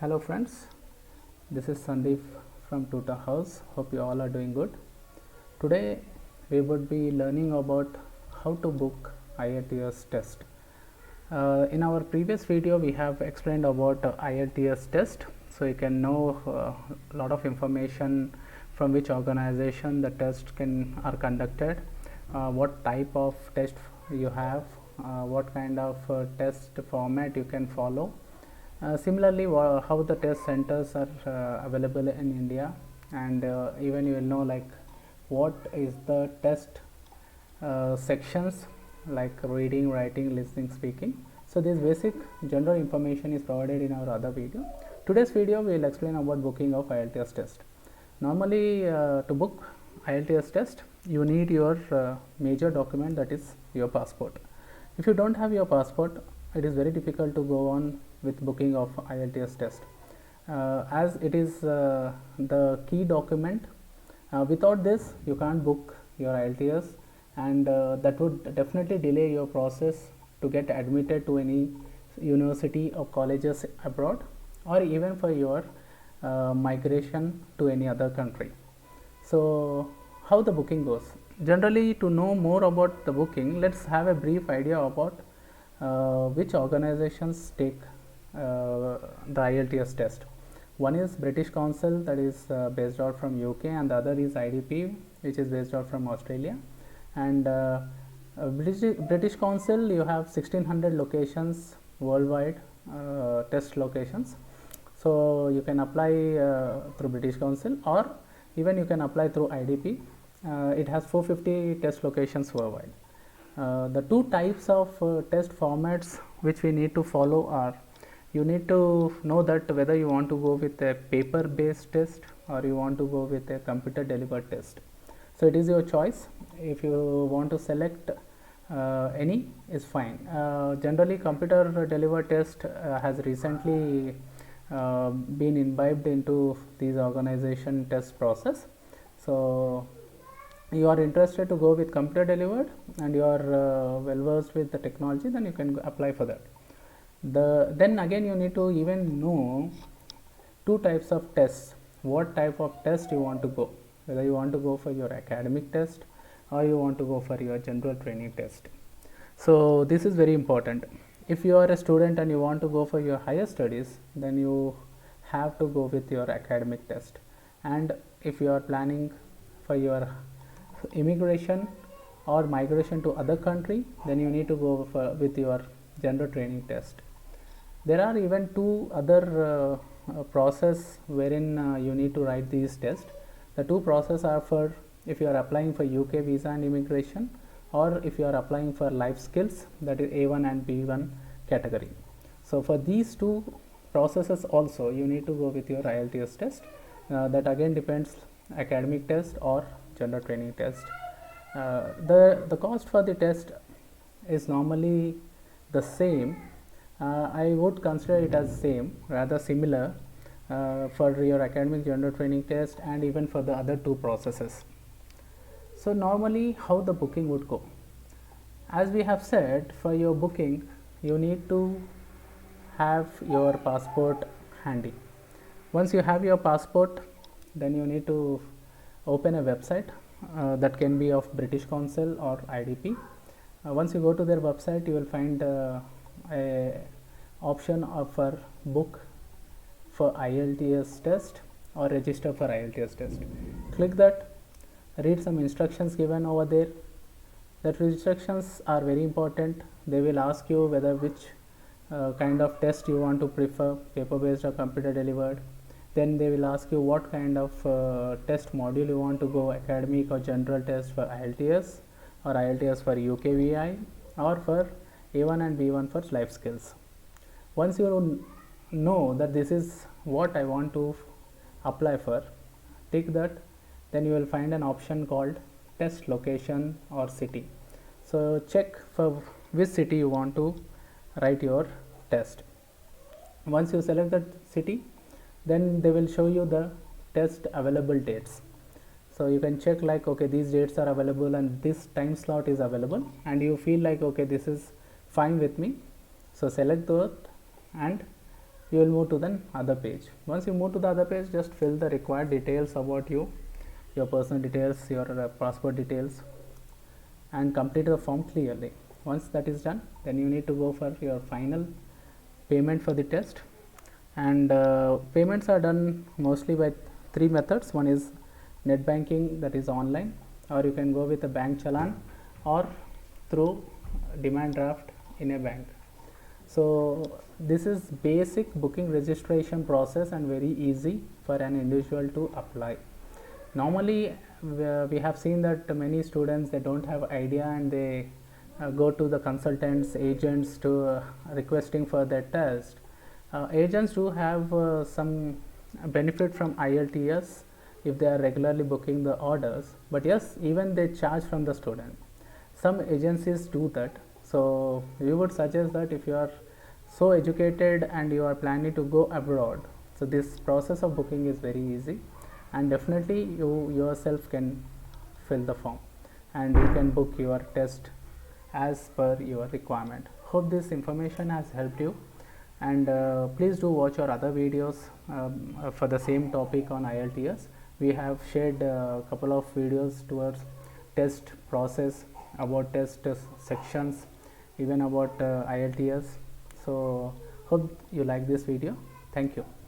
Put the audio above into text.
Hello friends, this is Sandeep from Tutor House. Hope you all are doing good. Today we would be learning about how to book IELTS test. In our previous video we have explained about IELTS test, so you can know a lot of information from which organization the test are conducted, what type of test you have, what kind of test format you can follow. Similarly, how the test centers are available in India, and even you will know like what is the test sections like reading, writing, listening, speaking. So this basic general information is provided in our other video. Today's video we will explain about booking of IELTS test. Normally to book IELTS test you need your major document, that is your passport. If you don't have your passport, it is very difficult to go on with booking of IELTS test, as it is the key document. Without this you can't book your IELTS, and that would definitely delay your process to get admitted to any university or colleges abroad, or even for your migration to any other country. So how the booking goes? Generally, to know more about the booking, let's have a brief idea about which organizations take the IELTS test. One is British Council, that is based out from UK, and the other is IDP, which is based out from Australia. And British Council, you have 1600 locations worldwide, test locations. So you can apply through British Council, or even you can apply through IDP. It has 450 test locations worldwide. The two types of test formats which we need to follow are, you need to know that whether you want to go with a paper based test or you want to go with a computer delivered test. So it is your choice. If you want to select any, is fine. Generally computer delivered test has recently been imbibed into these organization test process. So you are interested to go with computer delivered and you are well versed with the technology, then you can apply for that. Then again you need to even know two types of tests, what type of test you want to go, whether you want to go for your academic test or you want to go for your general training test. So this is very important. If you are a student and you want to go for your higher studies, then you have to go with your academic test, and if you are planning for your immigration or migration to other country, then you need to go with your general training test. There are even two other process wherein you need to write these tests. The two process are for if you are applying for UK visa and immigration, or if you are applying for life skills, that is A1 and B1 category. So for these two processes also you need to go with your IELTS test. That again depends, academic test or general training test. The cost for the test is normally the same. I would consider it as same, rather similar for your academic, general training test, and even for the other two processes. So normally how the booking would go? As we have said, for your booking you need to have your passport handy. Once you have your passport, then you need to open a website that can be of British Council or IDP. Once you go to their website, you will find a option for book for IELTS test or register for IELTS test. Click that, read some instructions given over there. That instructions are very important. They will ask you whether which kind of test you want to prefer, paper based or computer delivered. Then they will ask you what kind of test module you want to go, academic or general test for IELTS, or IELTS for UKVI, or for A1 and B1 for life skills. Once you know that this is what I want to apply for, tick that. Then you will find an option called test location or city. So check for which city you want to write your test. Once you select that city, then they will show you the test available dates. So you can check like, okay, these dates are available and this time slot is available, and you feel like, okay, this is fine with me. So select those and you will move to the other page. Once you move to the other page, just fill the required details about you, your personal details, your passport details, and complete the form clearly. Once that is done, then you need to go for your final payment for the test. And payments are done mostly by three methods. One is net banking, that is online, or you can go with a bank challan, or through demand draft in a bank. So this is basic booking registration process and very easy for an individual to apply. Normally we have seen that many students, they don't have idea, and they go to the consultants, agents to requesting for their test. Agents do have some benefit from IELTS if they are regularly booking the orders, but yes, even they charge from the student. Some agencies do that. So we would suggest that if you are so educated and you are planning to go abroad, so this process of booking is very easy, and definitely you yourself can fill the form and you can book your test as per your requirement. Hope this information has helped you, and please do watch our other videos for the same topic on IELTS. We have shared a couple of videos towards test process, about test sections, even about IELTS. So hope you like this video. Thank you.